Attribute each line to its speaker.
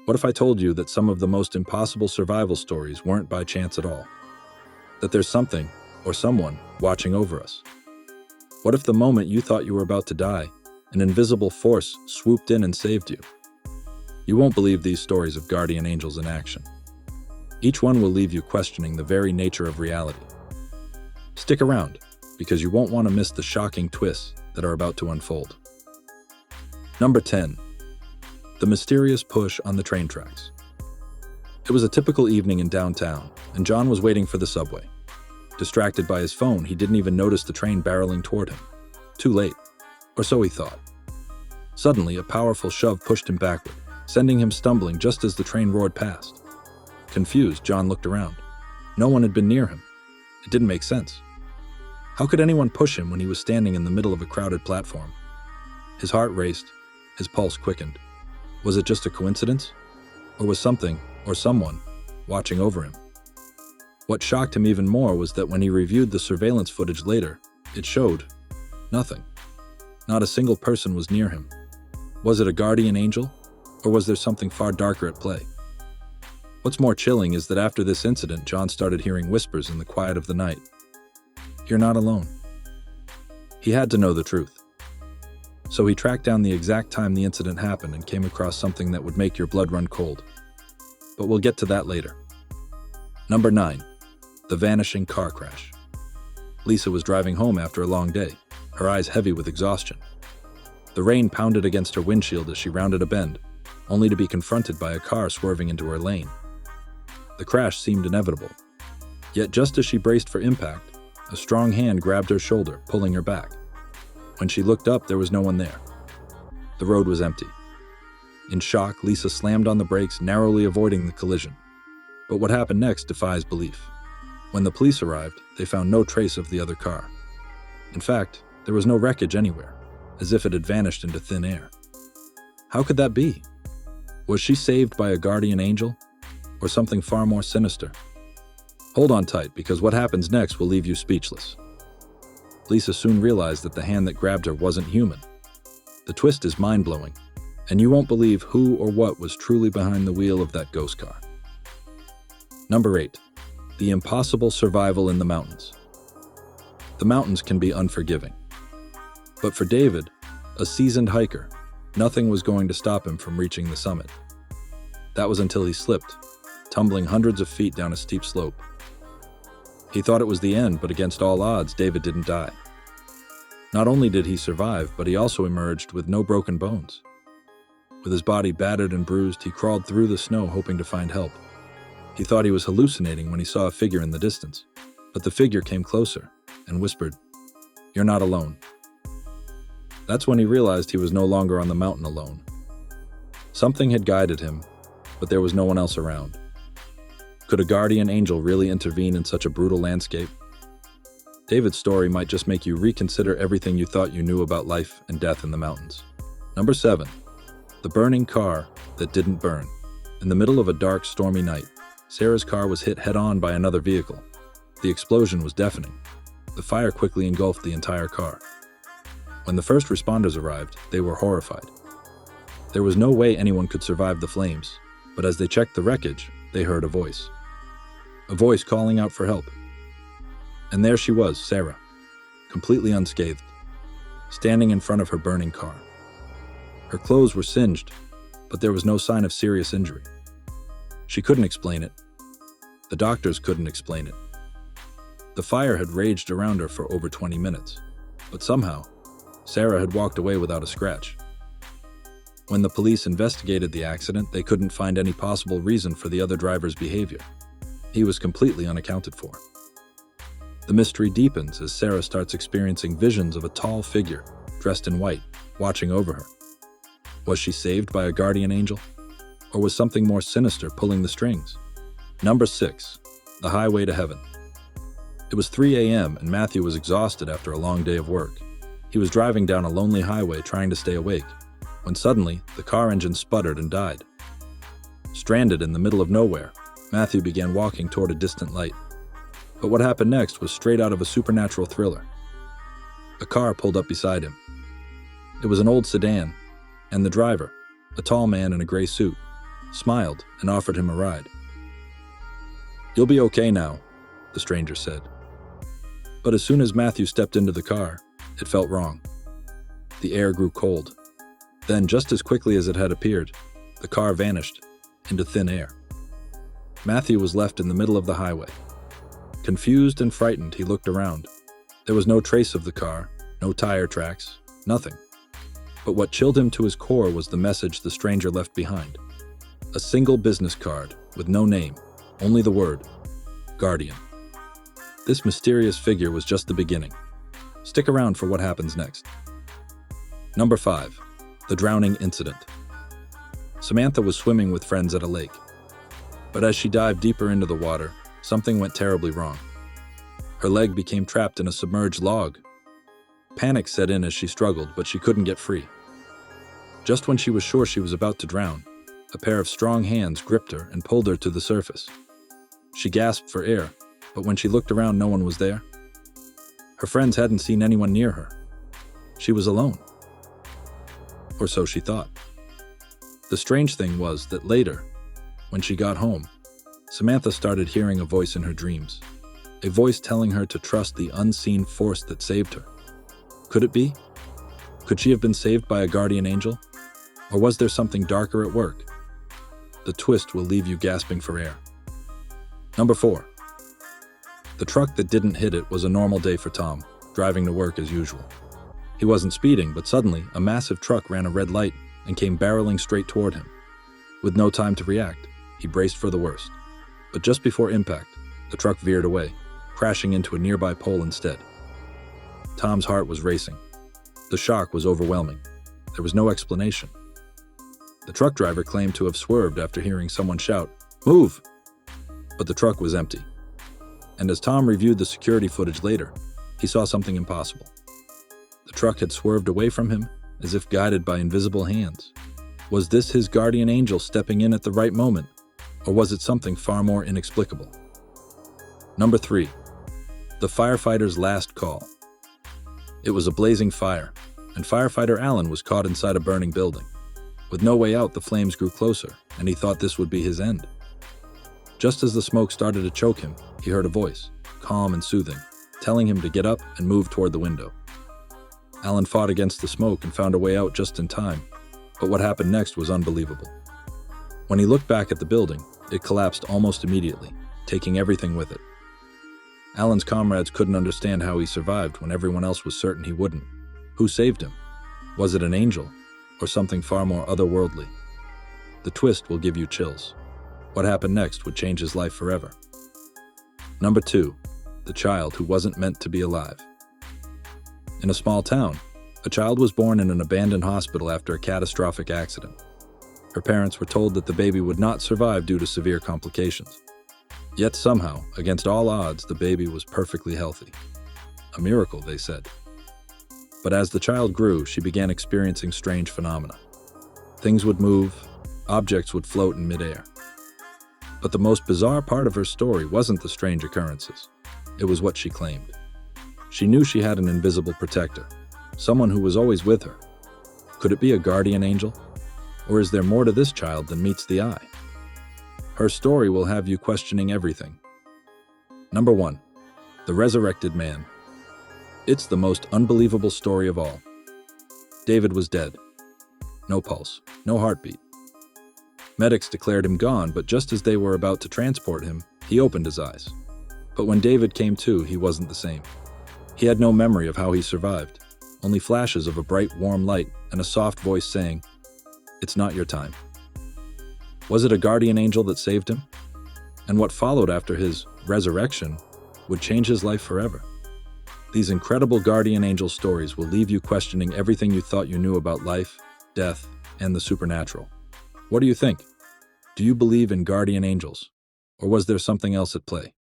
Speaker 1: What if I told you that some of the most impossible survival stories weren't by chance at all? That there's something, or someone, watching over us? What if the moment you thought you were about to die, an invisible force swooped in and saved you? You won't believe these stories of guardian angels in action. Each one will leave you questioning the very nature of reality. Stick around, because you won't want to miss the shocking twists that are about to unfold. Number 10. The mysterious push on the train tracks. It was a typical evening in downtown, and John was waiting for the subway. Distracted by his phone, he didn't even notice the train barreling toward him. Too late, or so he thought. Suddenly, a powerful shove pushed him backward, sending him stumbling just as the train roared past. Confused, John looked around. No one had been near him. It didn't make sense. How could anyone push him when he was standing in the middle of a crowded platform? His heart raced, his pulse quickened. Was it just a coincidence? Or was something, or someone, watching over him? What shocked him even more was that when he reviewed the surveillance footage later, it showed nothing. Not a single person was near him. Was it a guardian angel? Or was there something far darker at play? What's more chilling is that after this incident, John started hearing whispers in the quiet of the night. You're not alone. He had to know the truth. So he tracked down the exact time the incident happened and came across something that would make your blood run cold. But we'll get to that later. Number 9. The vanishing car crash. Lisa was driving home after a long day, her eyes heavy with exhaustion. The rain pounded against her windshield as she rounded a bend, only to be confronted by a car swerving into her lane. The crash seemed inevitable. Yet just as she braced for impact, a strong hand grabbed her shoulder, pulling her back. When she looked up, there was no one there. The road was empty. In shock, Lisa slammed on the brakes, narrowly avoiding the collision. But what happened next defies belief. When the police arrived, they found no trace of the other car. In fact, there was no wreckage anywhere, as if it had vanished into thin air. How could that be? Was she saved by a guardian angel, or something far more sinister? Hold on tight, because what happens next will leave you speechless. Lisa soon realized that the hand that grabbed her wasn't human. The twist is mind-blowing, and you won't believe who or what was truly behind the wheel of that ghost car. Number 8. The impossible survival in the mountains. The mountains can be unforgiving. But for David, a seasoned hiker, nothing was going to stop him from reaching the summit. That was until he slipped, tumbling hundreds of feet down a steep slope. He thought it was the end, but against all odds, David didn't die. Not only did he survive, but he also emerged with no broken bones. With his body battered and bruised, he crawled through the snow hoping to find help. He thought he was hallucinating when he saw a figure in the distance, but the figure came closer and whispered, "You're not alone." That's when he realized he was no longer on the mountain alone. Something had guided him, but there was no one else around. Could a guardian angel really intervene in such a brutal landscape? David's story might just make you reconsider everything you thought you knew about life and death in the mountains. Number 7. The burning car that didn't burn. In the middle of a dark, stormy night, Sarah's car was hit head-on by another vehicle. The explosion was deafening. The fire quickly engulfed the entire car. When the first responders arrived, they were horrified. There was no way anyone could survive the flames, but as they checked the wreckage, they heard a voice. A voice calling out for help. And there she was, Sarah, completely unscathed, standing in front of her burning car. Her clothes were singed, but there was no sign of serious injury. She couldn't explain it. The doctors couldn't explain it. The fire had raged around her for over 20 minutes, but somehow, Sarah had walked away without a scratch. When the police investigated the accident, they couldn't find any possible reason for the other driver's behavior. He was completely unaccounted for. The mystery deepens as Sarah starts experiencing visions of a tall figure, dressed in white, watching over her. Was she saved by a guardian angel? Or was something more sinister pulling the strings? Number 6. The highway to heaven. It was 3 a.m. and Matthew was exhausted after a long day of work. He was driving down a lonely highway trying to stay awake, when suddenly the car engine sputtered and died. Stranded in the middle of nowhere, Matthew began walking toward a distant light. But what happened next was straight out of a supernatural thriller. A car pulled up beside him. It was an old sedan, and the driver, a tall man in a gray suit, smiled, and offered him a ride. "You'll be okay now," the stranger said. But as soon as Matthew stepped into the car, it felt wrong. The air grew cold. Then, just as quickly as it had appeared, the car vanished into thin air. Matthew was left in the middle of the highway. Confused and frightened, he looked around. There was no trace of the car, no tire tracks, nothing. But what chilled him to his core was the message the stranger left behind. A single business card with no name, only the word, Guardian. This mysterious figure was just the beginning. Stick around for what happens next. Number 5. The drowning incident. Samantha was swimming with friends at a lake. But as she dived deeper into the water, something went terribly wrong. Her leg became trapped in a submerged log. Panic set in as she struggled, but she couldn't get free. Just when she was sure she was about to drown, a pair of strong hands gripped her and pulled her to the surface. She gasped for air, but when she looked around, no one was there. Her friends hadn't seen anyone near her. She was alone. Or so she thought. The strange thing was that later, when she got home, Samantha started hearing a voice in her dreams, a voice telling her to trust the unseen force that saved her. Could it be? Could she have been saved by a guardian angel? Or was there something darker at work? The twist will leave you gasping for air. Number 4. The truck that didn't hit it was a normal day for Tom, driving to work as usual. He wasn't speeding, but suddenly a massive truck ran a red light and came barreling straight toward him. With no time to react, he braced for the worst. But just before impact, the truck veered away, crashing into a nearby pole instead. Tom's heart was racing. The shock was overwhelming. There was no explanation. The truck driver claimed to have swerved after hearing someone shout, "Move!" But the truck was empty. And as Tom reviewed the security footage later, he saw something impossible. The truck had swerved away from him, as if guided by invisible hands. Was this his guardian angel stepping in at the right moment, or was it something far more inexplicable? Number 3. The firefighter's last call. It was a blazing fire, and firefighter Alan was caught inside a burning building. With no way out, the flames grew closer, and he thought this would be his end. Just as the smoke started to choke him, he heard a voice, calm and soothing, telling him to get up and move toward the window. Alan fought against the smoke and found a way out just in time, but what happened next was unbelievable. When he looked back at the building, it collapsed almost immediately, taking everything with it. Alan's comrades couldn't understand how he survived when everyone else was certain he wouldn't. Who saved him? Was it an angel, or something far more otherworldly? The twist will give you chills. What happened next would change his life forever. Number 2. The child who wasn't meant to be alive. In a small town, a child was born in an abandoned hospital after a catastrophic accident. Her parents were told that the baby would not survive due to severe complications. Yet somehow, against all odds, the baby was perfectly healthy. A miracle, they said. But as the child grew, she began experiencing strange phenomena. Things would move, objects would float in midair. But the most bizarre part of her story wasn't the strange occurrences. It was what she claimed. She knew she had an invisible protector, someone who was always with her. Could it be a guardian angel? Or is there more to this child than meets the eye? Her story will have you questioning everything. Number 1. The Resurrected Man. It's the most unbelievable story of all. David was dead. No pulse, no heartbeat. Medics declared him gone, but just as they were about to transport him, he opened his eyes. But when David came to, he wasn't the same. He had no memory of how he survived, only flashes of a bright, warm light and a soft voice saying, "It's not your time." Was it a guardian angel that saved him? And what followed after his resurrection would change his life forever. These incredible guardian angel stories will leave you questioning everything you thought you knew about life, death, and the supernatural. What do you think? Do you believe in guardian angels? Or was there something else at play?